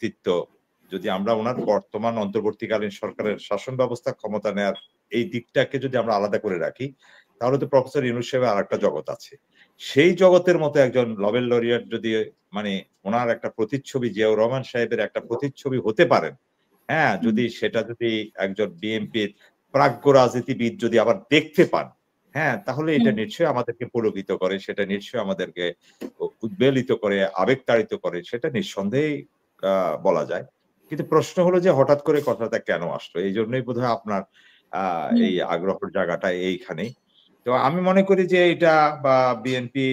ব্যক্তিত্ব, যদি আমরা ওনার বর্তমান অন্তর্বর্তীকালীন সরকারের শাসন ব্যবস্থা ক্ষমতা নেয়ার এই দিকটাকে যদি আমরা আলাদা করে রাখি, তাহলে তো প্রফেসর ইউনূস সাহেবের আরেকটা জগৎ আছে। সেই জগতের মতো একজন নোবেল লরিয়েট যদি মানে ওনার একটা প্রতিচ্ছবি, জিয়াউর রহমান সাহেবের একটা প্রতিচ্ছবি হতে পারেন, হ্যাঁ, যদি সেটা যদি একজন বিএনপির প্রাজ্ঞ রাজনীতিবিদ যদি আবার দেখতে পান, হ্যাঁ, তাহলে এটা নিশ্চয়ই আমাদেরকে পুলকিত করে, সেটা নিশ্চয়ই আমাদেরকে উদ্বেলিত করে, আবেগতাড়িত করে, সেটা নিঃসন্দেহেই বলা যায়। কিন্তু প্রশ্ন হলো যে হঠাৎ করে কথাটা কেন আসলো? এইজন্যই বোধহয় আপনার এই আগ্রহের জায়গাটা এইখানেই। তো আমি মনে করি যে এটা বা বিএনপি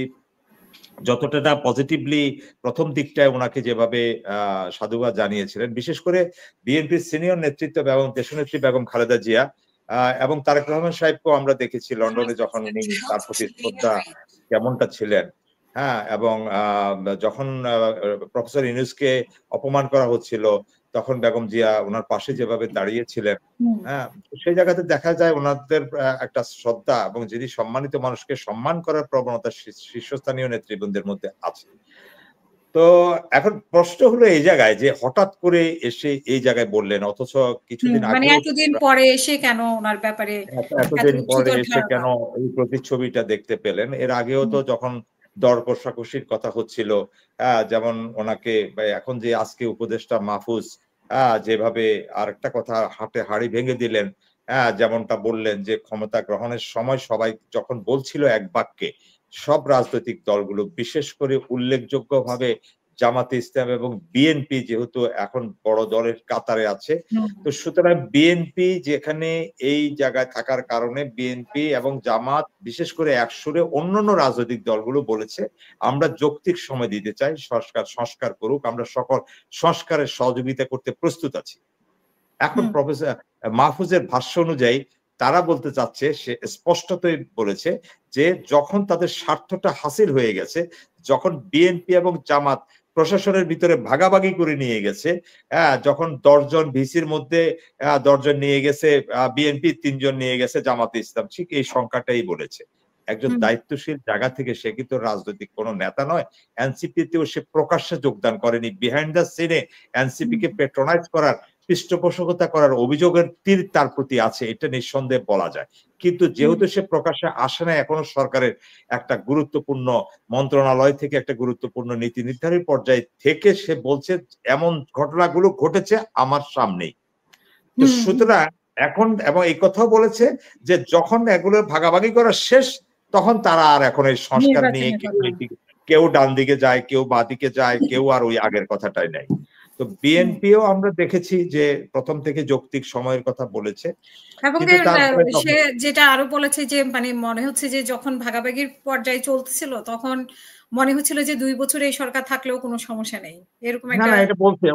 যতটা না পজিটিভলি প্রথম দিকটায় উনাকে যেভাবে সাধুবাদ জানিয়েছিলেন, বিশেষ করে বিএনপির সিনিয়র নেতৃত্ব এবং দেশনেত্রী বেগম খালেদা জিয়া এবং তারেক রহমান সাহেবকেও আমরা দেখেছি লন্ডনে যখন উনি তার প্রতি শ্রদ্ধা কেমনটা ছিলেন, হ্যাঁ, এবং যখন প্রফেসর ইউনূসকে অপমান করা হচ্ছিল তখন বেগম জিয়া ওনার পাশে যেভাবে দাঁড়িয়েছিলেন, হ্যাঁ, সেই জায়গাতে দেখা যায় ওনাদের একটা শ্রদ্ধা এবং যিনি সম্মানিত মানুষকে সম্মান করার প্রবণতা শীর্ষস্থানীয় নেতৃবৃন্দের মধ্যে আছে। তো এখন প্রশ্ন হলো এই জায়গায় যে হঠাৎ করে এসে এই জায়গায় বললেন, অথচ কিছুদিন মানে আগেও এতদিন পরে এসে কেন ওনার ব্যাপারে এতদিন পরে এসে কেন এই প্রতিচ্ছবিটা দেখতে পেলেন? এর আগেও তো যখন দর কষাকষির কথা হচ্ছিল, যেমন ওনাকে এখন যে আজকে উপদেষ্টা মাহফুজ যেভাবে আরেকটা কথা হাঁড়ি ভেঙে দিলেন, যেমনটা বললেন যে ক্ষমতা গ্রহণের সময় সবাই যখন বলছিল এক বাক্যে, সব রাজনৈতিক দলগুলো বিশেষ করে উল্লেখযোগ্যভাবে জামাতে ইসলাম এবং বিএনপি যেহেতু এখন বড় দলের কাতারে আছে, তো সুতরাং বিএনপি যেখানে এই জায়গায় থাকার কারণে বিএনপি এবং জামাত বিশেষ করে একসুরে অন্যান্য রাজনৈতিক দলগুলো বলেছে আমরা যৌক্তিক সময় দিতে চাই, সংস্কার করুক, আমরা সকল সংস্কারের সহযোগিতা করতে প্রস্তুত আছি। এখন প্রফেসর মাহফুজের ভাষ্য অনুযায়ী তারা বলতে চাচ্ছে, সে স্পষ্টতই বলেছে যে যখন তাদের স্বার্থটা হাসিল হয়ে গেছে, যখন বিএনপি এবং জামাত প্রশাসনের ভিতরে ভাগাভাগি করে নিয়ে গেছে, যখন 10 জন ভিসির মধ্যে 10 জন নিয়ে গেছে বিএনপি, 3 জন নিয়ে গেছে জামাতে ইসলাম, ঠিক এই সংখ্যাটাই বলেছে। একজন দায়িত্বশীল জায়গা থেকে, সে কিন্তু রাজনৈতিক কোনো নেতা নয়, এনসিপি তেও সে প্রকাশ্যে যোগদান করেনি, বিহাইন্ড দ্য সিনে এনসিপি কে প্যাট্রোনাইজ করার, পৃষ্ঠপোষকতা করার অভিযোগের তীর তার প্রতি আছে, এটা নিঃসন্দেহে বলা যায়। কিন্তু যেহেতু সে প্রকাশ্যে আসে না এখনো সরকারের একটা গুরুত্বপূর্ণ মন্ত্রণালয় থেকে, একটা গুরুত্বপূর্ণ নীতি নির্ধারণী পর্যায়ে থেকে, সে বলছে এমন ঘটনাগুলো ঘটেছে আমার সামনেই। তো সুতরাং এখন এবং এই কথাও বলেছে যে যখন এগুলো ভাগাভাগি করা শেষ, তখন তারা আর এখন এই সংস্কার নিয়ে কেউ ডান দিকে যায়, কেউ বাঁ দিকে যায়, কেউ আর ওই আগের কথাটাই নাই। তো বিএনপিও আমরা দেখেছি যে প্রথম থেকে যৌক্তিক সময়ের কথা বলেছে, এবং সে যেটা আরো বলেছে যে মানে মনে হচ্ছে যে যখন ভাগাভাগির পর্যায়ে চলতেছিল তখন মনে হচ্ছিল যে 2 বছর এই সরকার থাকলেও কোনো সমস্যা নেই, এরকম না একটা না এটা বলছে,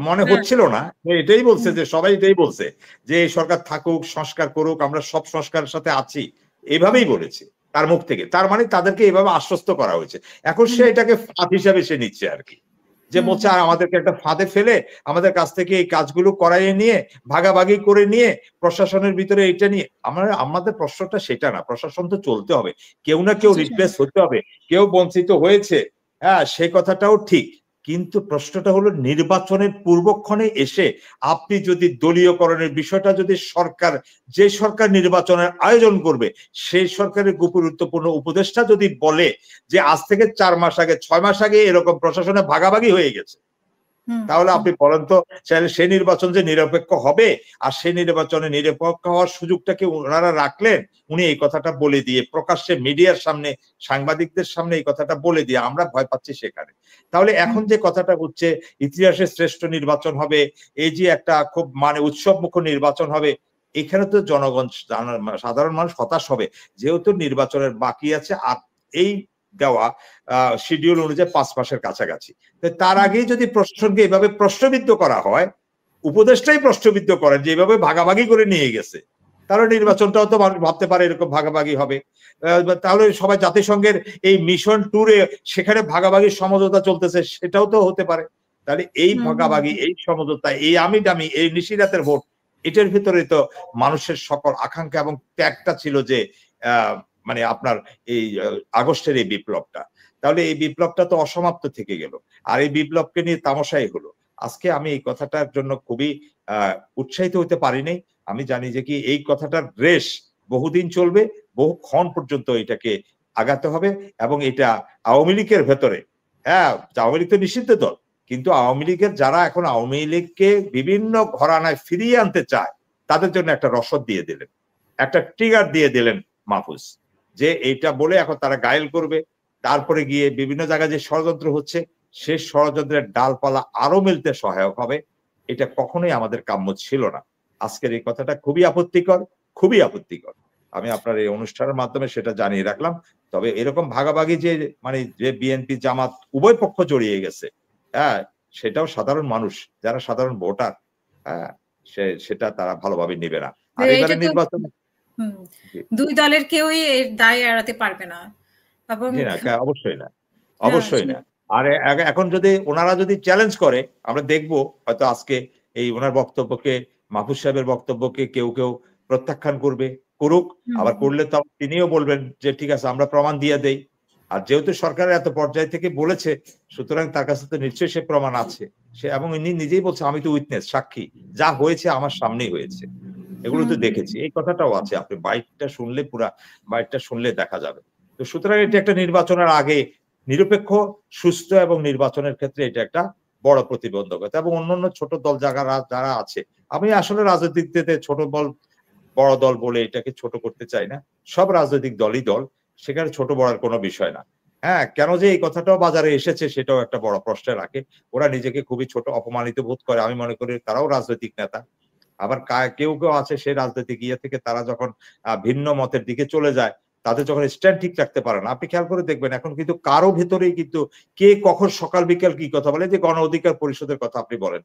মনে হচ্ছিল না, এটাই বলছে যে সবাই এটাই বলছে যে এই সরকার থাকুক, সংস্কার করুক, আমরা সব সংস্কারের সাথে আছি, এইভাবেই বলেছে তার মুখ থেকে। তার মানে তাদেরকে এইভাবে আশ্বস্ত করা হয়েছে। এখন সে এটাকে ফাঁদ হিসাবে সে নিচ্ছে আর কি, যে বলছে আর আমাদেরকে একটা ফাঁদে ফেলে আমাদের কাছ থেকে এই কাজগুলো করাইয়ে নিয়ে, ভাগাভাগি করে নিয়ে, প্রশাসনের ভিতরে এটা নিয়ে আমাদের প্রশ্নটা সেটা না। প্রশাসন তো চলতে হবে, কেউ না কেউ রিপ্লেস হতে হবে, কেউ বঞ্চিত হয়েছে, সেই কথাটাও ঠিক। কিন্তু প্রশ্নটা হলো নির্বাচনের পূর্বক্ষণে এসে আপনি যদি দলীয়করণের বিষয়টা যদি সরকার, যে সরকার নির্বাচনের আয়োজন করবে সেই সরকারের গুরুত্বপূর্ণ উপদেষ্টা যদি বলে যে আজ থেকে 4 মাস আগে 6 মাস আগে এরকম প্রশাসনে ভাগাভাগি হয়ে গেছে, তাহলে আপনি বলেন তো সেই নির্বাচন যে নিরপেক্ষ হবে, আর সেই নির্বাচনে নিরপেক্ষ হওয়ার সুযোগটাকে ওনারা রাখলেন, উনি এই কথাটা বলে দিয়ে প্রকাশ্যে মিডিয়ার সামনে, সাংবাদিকদের সামনে এই কথাটা বলে দিয়ে আমরা ভয় পাচ্ছি সেখানে। তাহলে এখন যে কথাটা হচ্ছে ইতিহাসের শ্রেষ্ঠ নির্বাচন হবে, এই যে একটা খুব মানে উৎসবমুখর নির্বাচন হবে, এখানে তো জনগণ, সাধারণ মানুষ হতাশ হবে, যেহেতু নির্বাচনের বাকি আছে আর এই দেওয়া শিডিউল অনুযায়ী 5 মাসের কাছাকাছি। তার আগেই যদি প্রশাসনকে এভাবে প্রশ্নবিদ্ধ করা হয়, উপদেষ্টাই প্রশ্নবিদ্ধ করেন যে এইভাবে ভাগাভাগি করে নিয়ে গেছে, তাহলে নির্বাচনটাও তো মানুষ ভাবতে পারে এরকম ভাগাভাগি হবে। তাহলে সবাই জাতিসংঘের এই মিশন ট্যুরে সেখানে ভাগাভাগির সমঝোতা চলতেছে, সেটাও তো হতে পারে। তাহলে এই ভাগাভাগি, এই সমঝোতা, এই আমি দামি, এই নিশিরাতের ভোট, এটার ভিতরে তো মানুষের সকল আকাঙ্ক্ষা এবং ত্যাগটা ছিল যে মানে আপনার এই আগস্টের এই বিপ্লবটা। তাহলে এই বিপ্লবটা তো অসমাপ্ত থেকে গেল, আর এই বিপ্লবকে নিয়ে তামাশাই হলো। আজকে আমি এই কথাটার জন্য খুবই উৎসাহিত হতে পারি নাই। আমি জানি যে কি এই কথাটার রেশ বহুদিন চলবে, বহুক্ষণ পর্যন্ত এটাকে আগাতে হবে এবং এটা আওয়ামী লীগের ভেতরে, হ্যাঁ, আওয়ামী লীগ তো নিষিদ্ধ দল, কিন্তু আওয়ামী লীগের যারা এখন আওয়ামী লীগকে বিভিন্ন ঘরানায় ফিরিয়ে আনতে চায় তাদের জন্য একটা রসদ দিয়ে দিলেন, একটা ট্রিগার দিয়ে দিলেন মাহফুজ, যে এইটা বলে এখন তারা গায়েল করবে, তারপরে গিয়ে বিভিন্ন জায়গায় যে ষড়যন্ত্র হচ্ছে সে ষড়যন্ত্রের ডালপালা আরো মেলতে সহায়ক হবে। এটা কখনোই আমাদের কাম্য ছিল না। আজকের এই কথাটা খুবই আপত্তিকর, খুবই আপত্তিকর। আমি আপনার এই অনুষ্ঠানের মাধ্যমে সেটা জানিয়ে রাখলাম। তবে এরকম ভাগাভাগি যে মানে যে বিএনপি জামাত উভয় পক্ষ জড়িয়ে গেছে, হ্যাঁ, সেটাও সাধারণ মানুষ যারা সাধারণ ভোটার, হ্যাঁ, সেটা তারা ভালোভাবে নিবে না। আর এবারে নির্বাচনে দুই দলের কেউই এর দায় এড়াতে পারবে না। অবশ্যই না, অবশ্যই না। আর এখন যদি ওনারা যদি চ্যালেঞ্জ করে, আমরা দেখবো হয়তো আজকে এই ওনার বক্তব্যকে, মাহফুজ সাহেবের বক্তব্যকে কেউ কেউ প্রত্যাখ্যান করবে, করুক, আবার করলে তো তিনিও বলবেন যে ঠিক আছে আমরা প্রমাণ দিয়ে দেই। আর যেহেতু সরকারের এত পর্যায় থেকে বলেছে, সুতরাং তার কাছে তো নিশ্চয়ই সে প্রমাণ আছে। সে এবং ইনি নিজেই বলছে আমি তো উইটনেস, সাক্ষী, যা হয়েছে আমার সামনেই হয়েছে, এগুলো তো দেখেছি। এই কথাটাও আছে, আপনি বাইটটা শুনলে, পুরা বাইটটা শুনলে দেখা যাবে। তো সুতরাং এটা একটা নির্বাচনের আগে নিরপেক্ষ, সুস্থ এবং নির্বাচনের ক্ষেত্রে এটা একটা বড় প্রতিবন্ধকতা। এবং অন্যান্য ছোট দল যারা আছে, আমি আসলে রাজনীতিতে ছোট দল বড় দল বলে এটাকে ছোট করতে চাই না। সব রাজনৈতিক দলই দল, সেখানে ছোট বড়ার কোনো বিষয় না। হ্যাঁ, কেন যে এই কথাটাও বাজারে এসেছে সেটাও একটা বড় প্রশ্নে রাখে। ওরা নিজেকে খুবই ছোট, অপমানিত বোধ করে। আমি মনে করি তারাও রাজনৈতিক নেতা। আবার কেউ কেউ আছে সেই রাজনৈতিক ইয়ে থেকে তারা যখন ভিন্ন মতের দিকে চলে যায়, তাদের যখন স্ট্যান্ড ঠিক রাখতে পারে না, আপনি খেয়াল করে দেখবেন এখন কিন্তু কারো ভেতরেই কিন্তু কে কখন সকাল বিকাল কি কথা বলে, যে গণ অধিকার পরিষদের কথা আপনি বলেন,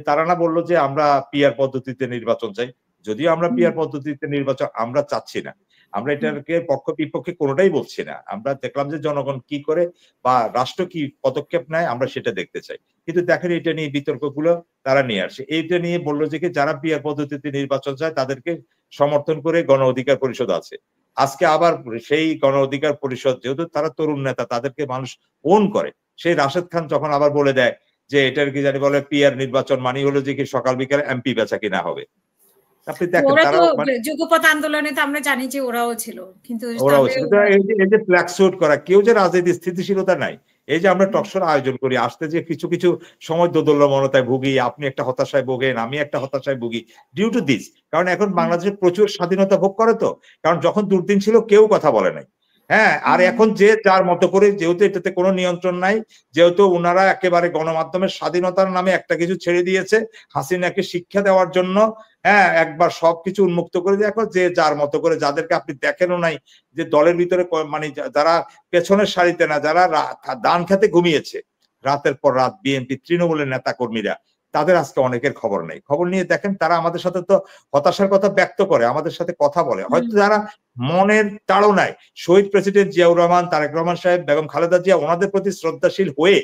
তারা না বললো যে আমরা পিআর পদ্ধতিতে নির্বাচন চাই। যদিও আমরা পিআর পদ্ধতিতে নির্বাচন আমরা চাচ্ছি না, আমরা এটাকে পক্ষ বিপক্ষে কোনোটাই বলছি না। আমরা দেখলাম যে জনগণ কি করে বা রাষ্ট্র কি পদক্ষেপ নেয় আমরা সেটা দেখতে চাই। কিন্তু দেখেন এটা নিয়ে বিতর্কগুলো তারা নিয়ে আসে। এইটা নিয়ে বললো যে যারা পিআর পদ্ধতিতে নির্বাচন চায় তাদেরকে সমর্থন করে গণ অধিকার পরিষদ আছে। আজকে আবার সেই গণ অধিকার পরিষদ, যেহেতু তারা তরুণ নেতা, তাদেরকে মানুষ ওন করে, সেই রাশেদ খান যখন আবার বলে দেয় যে এটার কি জানি বলে পিআর নির্বাচন মানে হলো যে কি সকাল বিকালে এমপি বেচা কিনা হবে। আপনি দেখেন তারা যুগপৎ আন্দোলনে তো আমরা জানি যে ওরাও ছিল, কিন্তু এই যে ফ্ল্যাগ শুট করা, কেউ যে রাজনীতি স্থিতিশীলতা নাই। এই যে আমরা টকশোর আয়োজন করি, আসতে যে কিছু কিছু সময় দোদুল্যমনতায় ভুগি, আপনি একটা হতাশায় ভোগেন, আমি একটা হতাশায় ভুগি, ডিউ টু দিস। কারণ এখন বাংলাদেশে প্রচুর স্বাধীনতা ভোগ করে, তো কারণ যখন দুর্দিন ছিল কেউ কথা বলে নাই। হ্যাঁ, আর এখন যে যার মতো করে, যেহেতু এটাতে কোনো নিয়ন্ত্রণ নাই, যেহেতু ওনারা একেবারে গণমাধ্যমের স্বাধীনতার নামে একটা কিছু ছেড়ে দিয়েছে হাসিনাকে শিক্ষা দেওয়ার জন্য, হ্যাঁ, একবার সবকিছু উন্মুক্ত করে দিয়ে এখন যে যার মতো করে, যাদেরকে আপনি দেখেনও নাই যে দলের ভিতরে, মানে যারা পেছনের সারিতে না, যারা দান খেতে ঘুমিয়েছে রাতের পর রাত, বিএনপি তৃণমূলের নেতা কর্মীরা, তাদের আজকে অনেকের খবর নেই। খবর নিয়ে দেখেন তারা আমাদের সাথে তো হতাশার কথা ব্যক্ত করে, আমাদের সাথে কথা বলে, হয়তো যারা মনের তাড়নায় শহীদ প্রেসিডেন্ট জিয়াউর রহমান, তারেক রহমান সাহেব, বেগম খালেদা জিয়া, ওনাদের প্রতি শ্রদ্ধাশীল হয়ে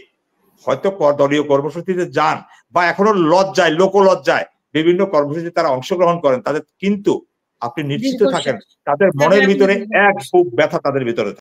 হয়তো দলীয় কর্মসূচিতে যান, বা এখনো লজ্জায়, লোক লজ্জায় বিভিন্ন কর্মসূচিতে তারা অংশগ্রহণ করেন, তাদের কিন্তু আপনি নিশ্চিত থাকেন তাদের মনের ভিতরে এক খুব ব্যথা তাদের ভিতরে